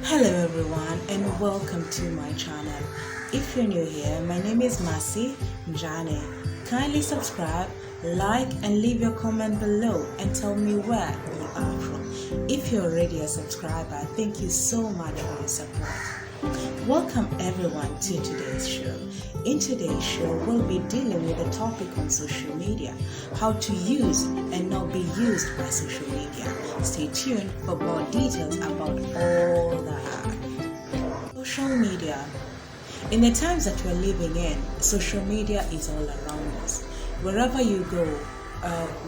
Hello everyone and welcome to my channel. If you're new here, my name is Masi Njane. Kindly subscribe, like and leave your comment below and tell me where you are from. If you're already a subscriber, thank you so much for your support. Welcome everyone to today's show. In today's show, we'll be dealing with a topic on social media, how to use and not be used by social media. Stay tuned for more details about all that. Social media. In the times that we're living in, social media is all around us. Wherever you go,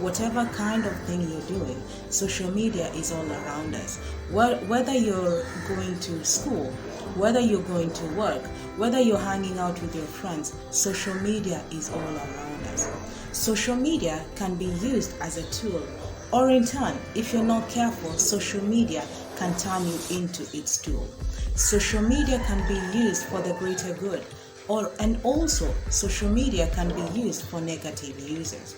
whatever kind of thing you're doing, social media is all around us. Whether you're going to school, whether you're going to work, whether you're hanging out with your friends, social media is all around us. Social media can be used as a tool, or in turn, if you're not careful, social media can turn you into its tool. Social media can be used for the greater good, and also social media can be used for negative uses.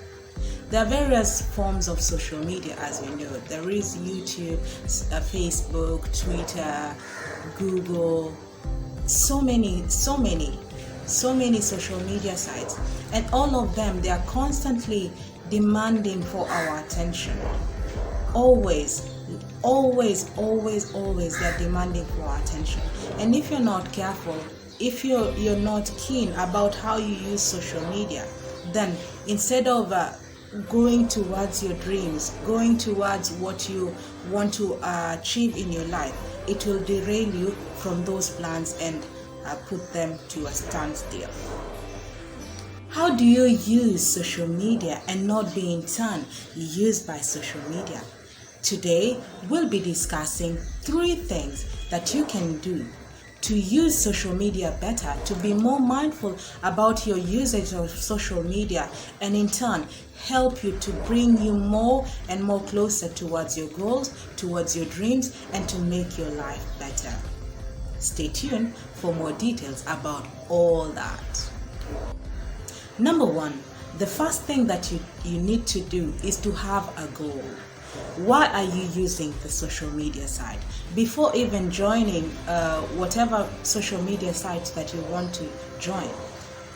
There are various forms of social media, as you know. There is YouTube, Facebook, Twitter, Google, so many social media sites, and all of them, they are constantly demanding for our attention. Always they're demanding for our attention. And if you're not careful, if you're not keen about how you use social media, then instead of going towards your dreams, going towards what you want to achieve in your life, it will derail you from those plans and put them to a standstill. How do you use social media and not be in turn used by social media? Today, we'll be discussing 3 things that you can do to use social media better, to be more mindful about your usage of social media, and in turn help you to bring you more and more closer towards your goals, towards your dreams, and to make your life better. Stay tuned for more details about all that. Number 1, the first thing that you need to do is to have a goal. Why are you using the social media site? Before even joining whatever social media site that you want to join,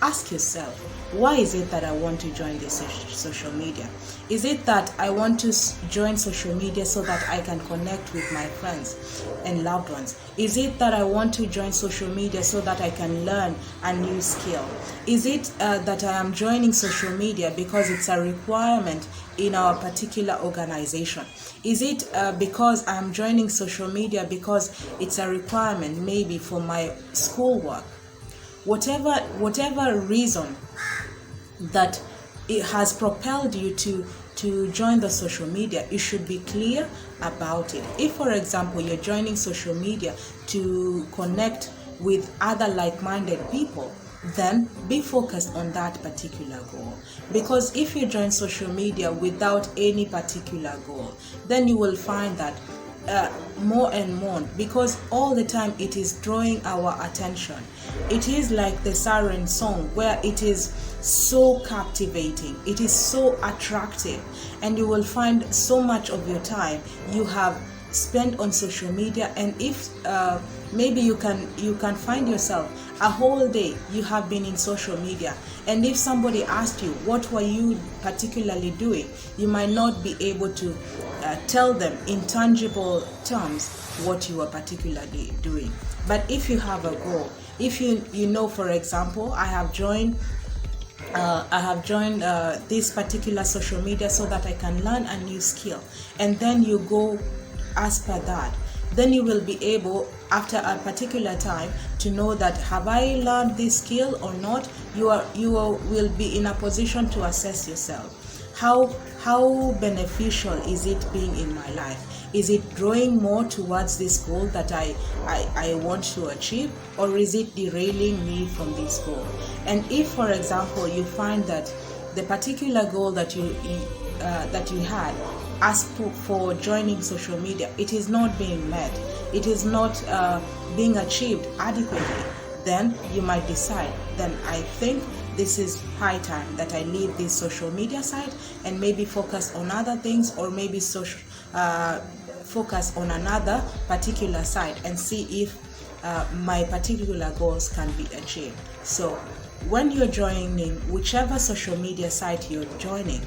ask yourself, why is it that I want to join this social media? Is it that I want to join social media so that I can connect with my friends and loved ones? Is it that I want to join social media so that I can learn a new skill? Is it that I am joining social media because it's a requirement in our particular organization? Is it because I'm joining social media because it's a requirement maybe for my schoolwork? Whatever reason that it has propelled you to join the social media, you should be clear about it. If, for example, you're joining social media to connect with other like-minded people, then be focused on that particular goal. Because if you join social media without any particular goal, then you will find that more and more, because all the time it is drawing our attention. It is like the siren song, where it is so captivating, it is so attractive, and you will find so much of your time you have spent on social media. And if maybe you can find yourself a whole day you have been in social media, and if somebody asked you what were you particularly doing, you might not be able to tell them in tangible terms what you were particularly doing. But if you have a goal, if you know, for example, I have joined this particular social media so that I can learn a new skill, and then you go as per that, then you will be able, after a particular time, to know that have I learned this skill or not. You will be in a position to assess yourself. How beneficial is it being in my life? Is it drawing more towards this goal that I want to achieve, or is it derailing me from this goal? And if, for example, you find that the particular goal that you had as for joining social media, it is not being met, it is not being achieved adequately, then you might decide, then I think this is high time that I leave this social media site and maybe focus on other things, or maybe focus on another particular site and see if my particular goals can be achieved. So when you're joining whichever social media site you're joining,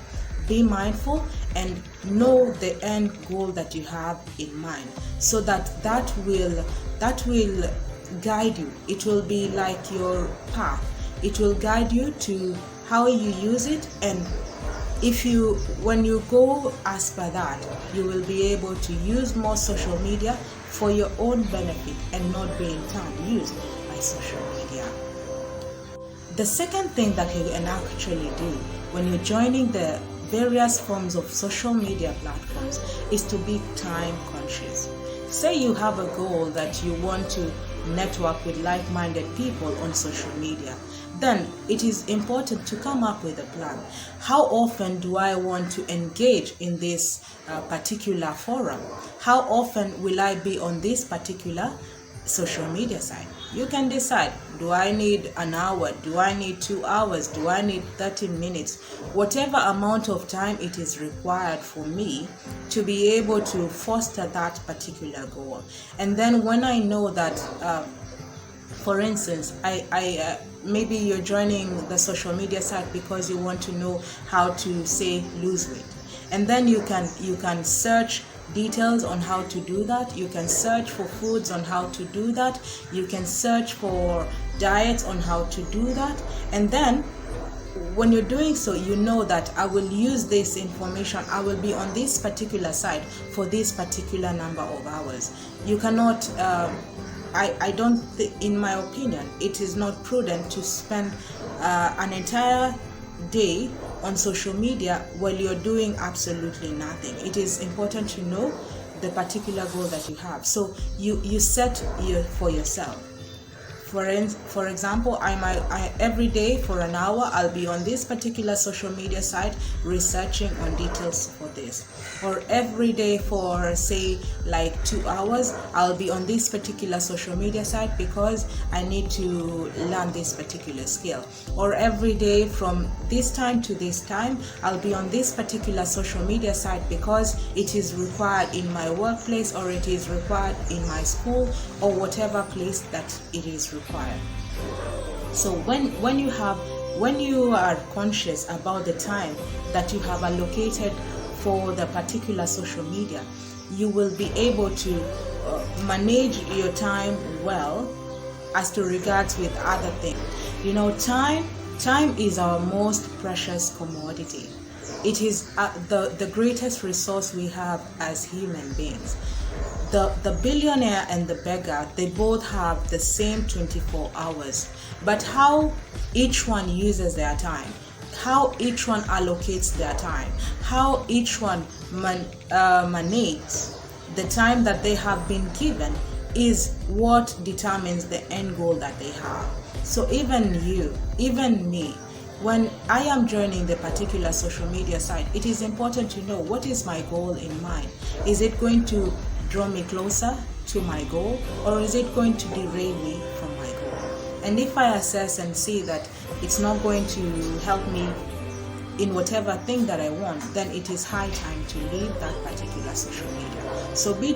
be mindful and know the end goal that you have in mind, so that will guide you. It will be like your path. It will guide you to how you use it, and when you go as per that, you will be able to use more social media for your own benefit and not being used by social media. The second thing that you can actually do when you're joining the various forms of social media platforms is to be time conscious. Say you have a goal that you want to network with like-minded people on social media, then it is important to come up with a plan. How often do I want to engage in this particular forum? How often will I be on this particular social media site? You can decide, do I need an hour? Do I need 2 hours? Do I need 30 minutes? Whatever amount of time it is required for me to be able to foster that particular goal. And then when I know that, for instance, maybe you're joining the social media site because you want to know how to, say, lose weight. And then you can search details on how to do that. You can search for foods on how to do that. You can search for diets on how to do that. And then when you're doing so, you know that I will use this information. I will be on this particular site for this particular number of hours. You cannot, I don't think, in my opinion, it is not prudent to spend an entire day on social media while you're doing absolutely nothing. It is important to know the particular goal that you have. So you set for yourself. For example, I every day for an hour I'll be on this particular social media site researching on details for this. Or every day for, say, like 2 hours, I'll be on this particular social media site because I need to learn this particular skill. Or every day from this time to this time, I'll be on this particular social media site because it is required in my workplace, or it is required in my school, or whatever place that it is required. So when you are conscious about the time that you have allocated for the particular social media, you will be able to manage your time well as to regards with other things. You know, time is our most precious commodity. It is the greatest resource we have as human beings. The billionaire and the beggar, they both have the same 24 hours, but how each one uses their time, how each one allocates their time, how each one manages the time that they have been given is what determines the end goal that they have. So even you, even me, when I am joining the particular social media site, it is important to know what is my goal in mind. Is it going to draw me closer to my goal, or is it going to derail me from my goal? And if I assess and see that it's not going to help me in whatever thing that I want, then it is high time to leave that particular social media. So be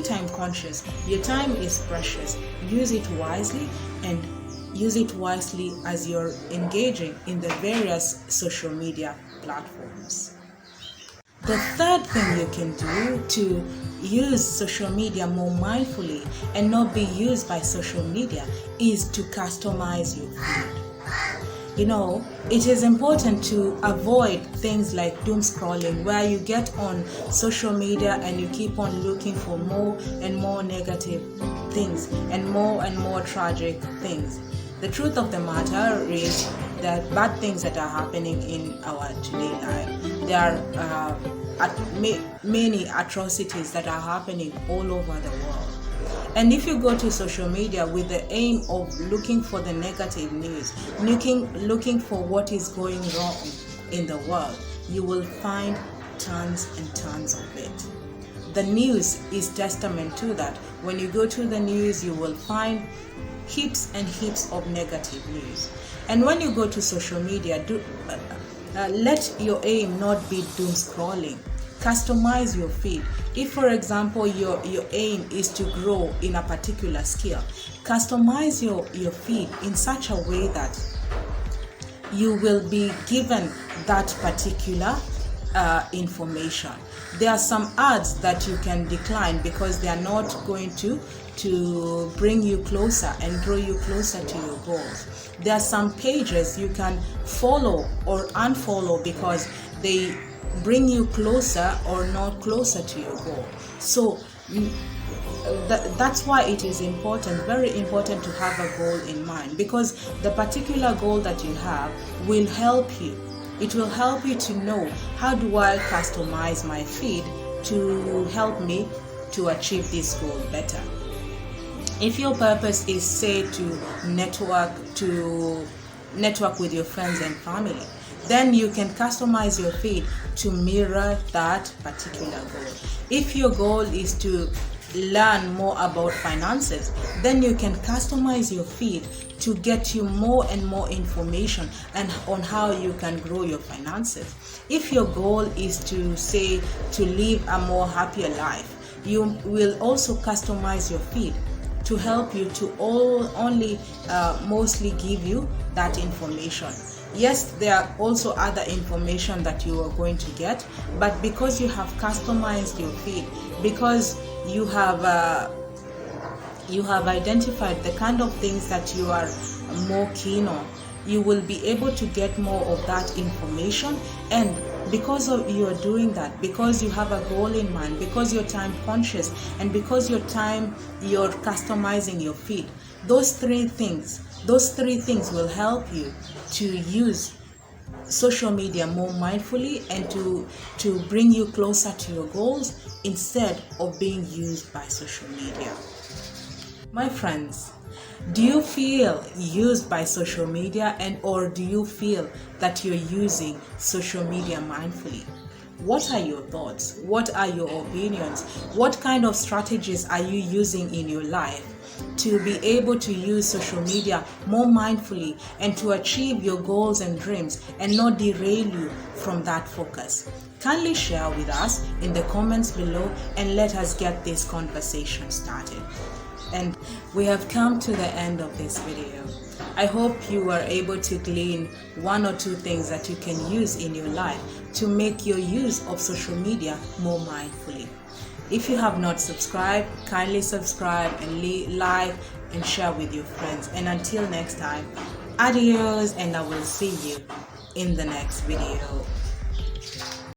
time conscious. Your time is precious. Use it wisely, and use it wisely as you're engaging in the various social media platforms. The third thing you can do to use social media more mindfully and not be used by social media is to customize your feed. You know, it is important to avoid things like doom scrolling, where you get on social media and you keep on looking for more and more negative things and more tragic things. The truth of the matter is that bad things that are happening in our today life, there are many atrocities that are happening all over the world. And if you go to social media with the aim of looking for the negative news, looking for what is going wrong in the world, you will find tons and tons of it. The news is testament to that. When you go to the news, you will find heaps and heaps of negative news. And when you go to social media, let your aim not be doom scrolling. Customize your feed. If, for example, your aim is to grow in a particular skill, customize your feed in such a way that you will be given that particular information. There are some ads that you can decline because they are not going to bring you closer and draw you closer to your goals. There are some pages you can follow or unfollow because they bring you closer or not closer to your goal. So that's why it is important, very important, to have a goal in mind, because the particular goal that you have will help you. It will help you to know, how do I customize my feed to help me to achieve this goal better. If your purpose is, say, to network with your friends and family, then you can customize your feed to mirror that particular goal. If your goal is to learn more about finances, then you can customize your feed to get you more and more information and on how you can grow your finances. If your goal is to, say, to live a more happier life, you will also customize your feed to help you to only mostly give you that information. Yes, there are also other information that you are going to get, but because you have customized your feed, because you have identified the kind of things that you are more keen on, you will be able to get more of that information. And because of you are doing that, because you have a goal in mind, because you're time conscious, and because you're customizing your feed, those three things will help you to use social media more mindfully and to bring you closer to your goals instead of being used by social media. My friends, do you feel used by social media, and or do you feel that you're using social media mindfully? What are your thoughts? What are your opinions? What kind of strategies are you using in your life to be able to use social media more mindfully and to achieve your goals and dreams and not derail you from that focus? Kindly share with us in the comments below and let us get this conversation started. And we have come to the end of this video. I hope you were able to glean one or two things that you can use in your life to make your use of social media more mindfully. If you have not subscribed, kindly subscribe and like and share with your friends. And until next time, adios, and I will see you in the next video.